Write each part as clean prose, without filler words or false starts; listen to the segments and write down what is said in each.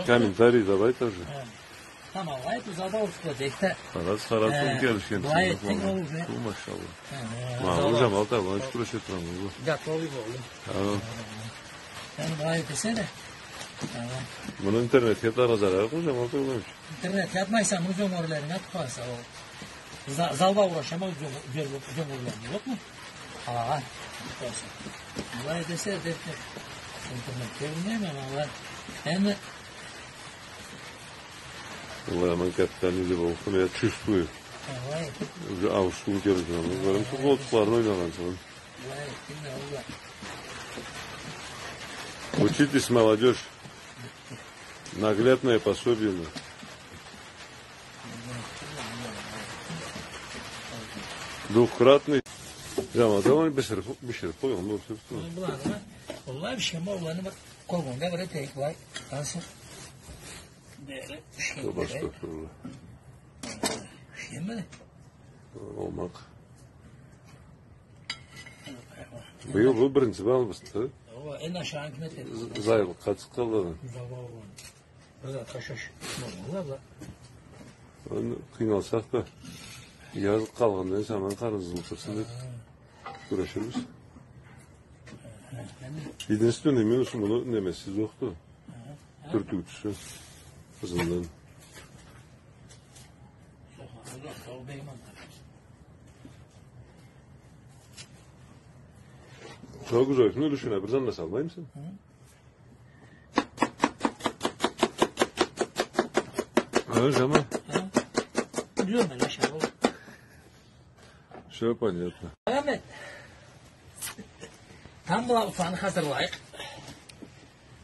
Комментарий давай тоже. Tamam, vay tuzada oluşturacak da. Karası gelişken. Vay ettin olur ya. Bu maşallah. Mağluca malta bana hiç kuraş etmem bu. Gatlı olayım oğlum. Tamam. Yani vay desene. Tamam. Bunu internet yatağına zarar koyacağım malta olmuş. İnternet yatmaysan uzun orlarına tıkarsa o. Zalva uğraşama uzun orlarına yok mu? Aa. Vay desene defter. İnternet görünmeyemem ama. Hem Vallahi hemen kaptanıyla bakın ya çüstüyor. Уже avuştuğunu göreceğim. Benim çok koltuklarını oynanan sana. Учитесь, молодежь. Наглядное пособие. Двухкратный. Ama tamam bir şey koyalım. Vallahi bir şey mi oğlanı bak. Kolunda böyle tek var. Nasıl? Böyle bir şey. Başka soru. Şey mi? Olmak. Bu birinci almıştı. En aşağı hükümet edildi. Zayıf kaç kaldı. Burada taşış. Valla. Kıynalsak da yazık kalğandan hemen karızılırsın diye uğraşırız. Birinci dönemiyorsun bunu nemesiz yoktu. Dürtüktüsü. Kızından. Çok güzel. Ne düşünüyor? Bir zannı salmayı mısın? Öyle ama. Biliyorum ben aşağı olur. Şey понятно. Ahmet. Tam bu ufanı hazırlayık.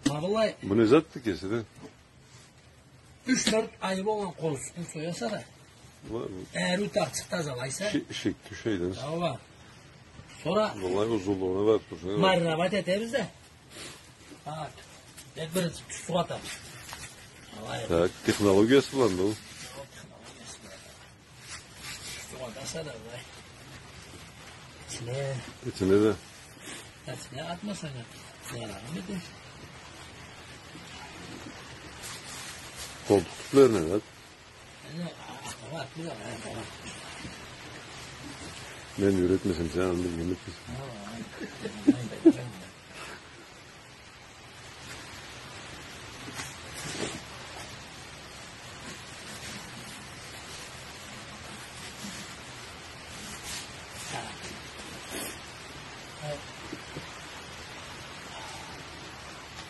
Vallahi. Bu ne zattı kesidi? 3-4 ayı olan kolsuzunu soyasa da. Eğer utak çıktı azalaysa. Şık şeyden. Valla. Sonra. Vallahi uzunluğuna bak. Marinavat ederiz de. Bak. Bir su atar. Tak, teknolojisi falan da o. Su atarsa da vay. İçine. İçine de. İçine atmasan ya. Yarar mıydı? Koltuklar ne lan? Var, bir var. Ben üretmesim sen anladın yemek misin?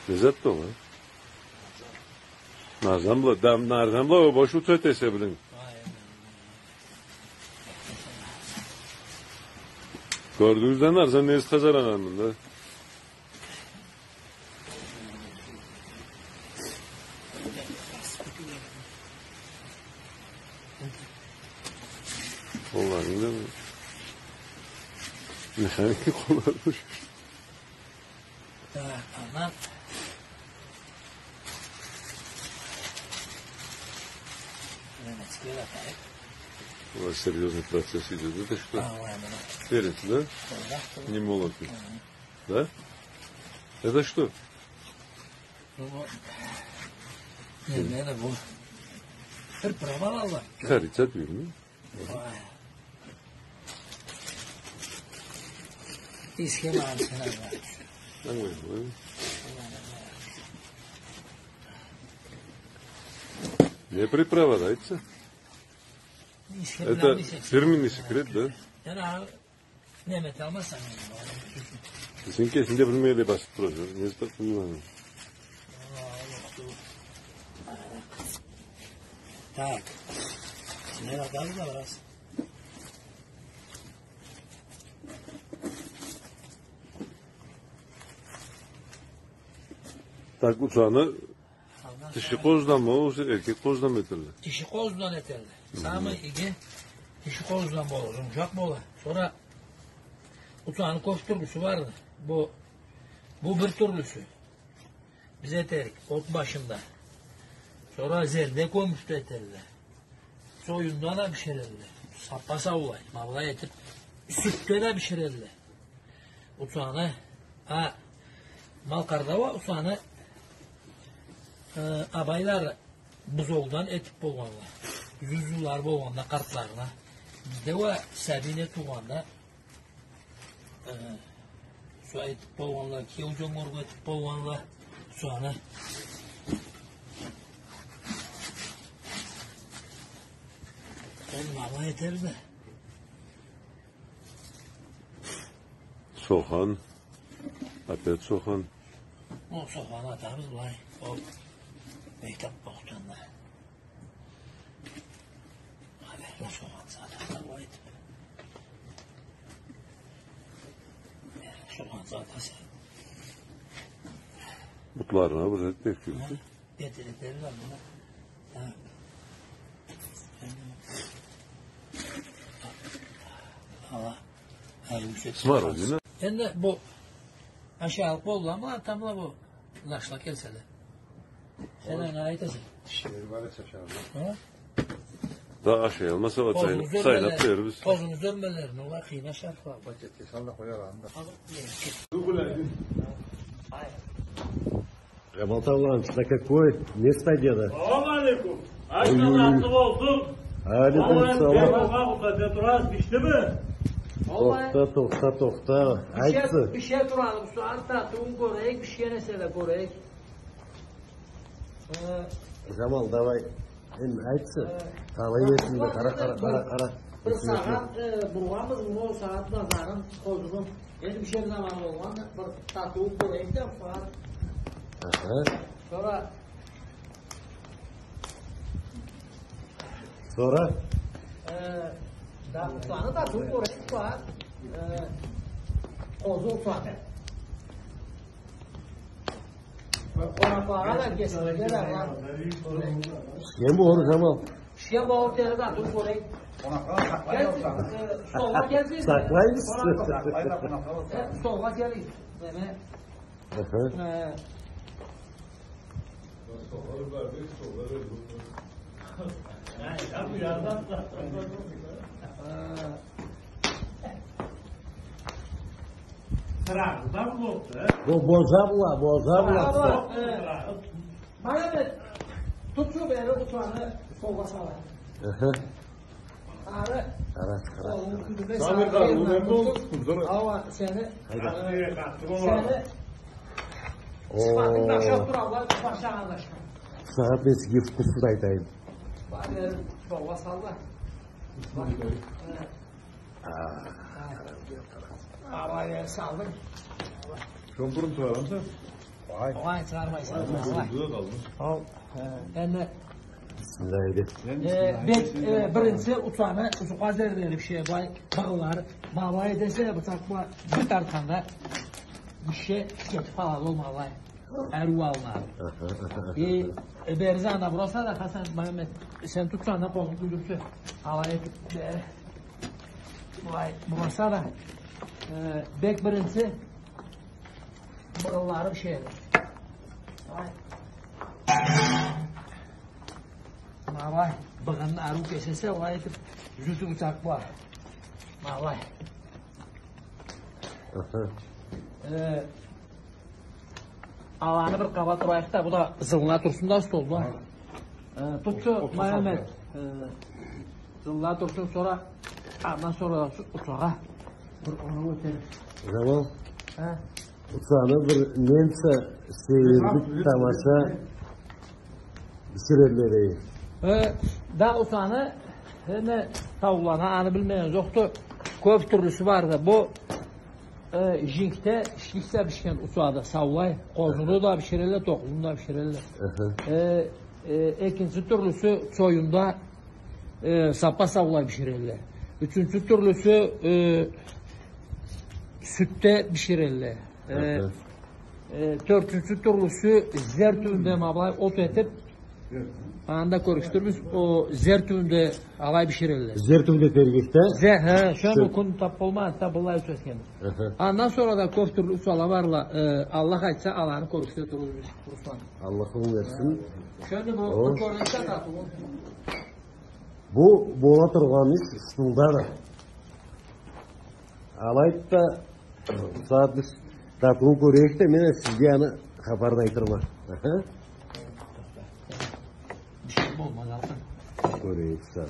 Lezzet de o lan. Narzanla o boş uçak esebilin. Gördüğünüzden narzan neyiz kazaran anında. Vallahi değil mi? Mekanik kullanmış. Anam. У вас серьезный процесс идет. Это что? Перец, да? Не молотый. Да? Это что? Ne bu? Bir prava valla. Корица değil mi? İskema antena var. Нормально. Не приправа, дайте. Это фирменный секрет, да? Yani Mehmet almazsan. Sen kesinlikle bilmeye de basit proje. Ne zaman kullanın? Tak. Ne kadar da var. Tak uçağını dişi kozdan mı o erkek kozdan mı etirli? Dişi kozdan etirli. Sağ iki dişi kozdan mı olur, yumuşak mı olur? Sonra uçağın koşturgusu vardı. Bu bir türlüsü. Biz eterik ot başında. Sonra zerde koymuştu eterli. Soyundan da pişirirdi. Sapasa olay. Mavla etip sütte de pişirirdi. Uçağını mal karda var uçağını abaylar buzoldan etip bolğanlar. Yüzülər bolğanda kartlarına. Bizde o səbine tuğanda su etip bolğanlar, kiyucan orgu etip bolğanlar. Sonra olmama yeter de. Soğan. Opet soğan. O soğanı atarız vay. O mektep boğduğunda. Hadi o soğan zaten vay. Soğan zaten sen. Butlarına burada bekliyor. Getirdikleri var buna. Ha. Allah. Smar değil mi? Şimdi bu aşağı bollama tamla bu laşla kelsele. Sen ne aytasın? Şehir var ya şaşarlı. Ha? Daha aşağı olmasa o sayılat veririz. Pozumuz ölmelerini ola kıyma şarf var. Paketi salla koyar anda. Работал на какое место деда? Салам алейкум. Ayşe rahatlı oldum. Aleyküm selam. Allah'a emanet pişti mi? Toxta. Aytsı. Bir şey duralım. Şu an tatlım koreyik, bir şey nese de koreyik. Jamal давай. Aytsı. Kalay yesin de kara. Bir saat burgamız bunu saat nazarın kozunun. Yani bir şey zaman olman bir tatlım koreyik de falan. Sonra Utanı da çok korek var. Kozu utanı. Konaklara da kesinlikler var. Kim bu oru Jamal? Şişe bağır teri da çok korek. Soğuk gelsin. Saklayız. Soğuk gelsin. Sıradan koptu. Bu bozabla. Bana evet. Tut şu beni utanı soğuğa salar. Ara. Samir karı bu ne oldu? Hava seni. Hadi kalktım Seni. Sıfatın taşak durarlar. Başa anlaşma. Saat nesi gibi kusur aytayım. Bari soğuğa sallar. Havaya saldım. Şompurun tuvarım sen. Vay çağırmayız. Vay. Burada kaldı. Al. Yani Bismillahirrahmanirrahim. birinci uçağını uçuğa zerdeleri bir şey var. Bağlar. Bağlar edese bıçakla bir tartanda bir şey geçip falan olmalı. Ervallar. Berzana burası da Hasan Mehmet. Sen tutsana kolunu duyursu. Havaya vay burası da bek birinci buraları bir şey. Vay. Vay. Bakın arı kesese vay edip yüzü bıçak var. Vay. Alanı bir kaba durayık da bu da zılına dursun da üstü oldu. Tutsu Mehmet. Zılına dursun sonra ondan sonra da uçağa. Onu ötelim. Jamal. Uçağını bir nemse seyirdik tamaşa bişirerleri. Da uçağını ne tavlana anı bilmeyen yoktu. Köp türlüsü vardı. Bu jinkte şişse pişken uçağda savlay. Kozunu da pişirirler, toklunu da pişirirler. İkinci türlüsü soyunda sapa savlay pişirirler. Üçüncü türlüsü sütte pişirirler. Dördüncü türlüsü zertüğünde mablay ot etip anda koruşturmuş o zertüğünde alay pişirirler. Zertümde tergikte. Şu an okun tap olmaz tabulay söz ondan sonra da köf türlü sala varla Allah açsa alanı koruştururuz Ruslan. Allah'ım versin. Şöyle bu koruşta tatlı. Bu bola turgan iş stulda. Alayt da saat biz tatlı göreyik de mene sizge yani habardaytırma. Olmaz altın. Göreyim sağ.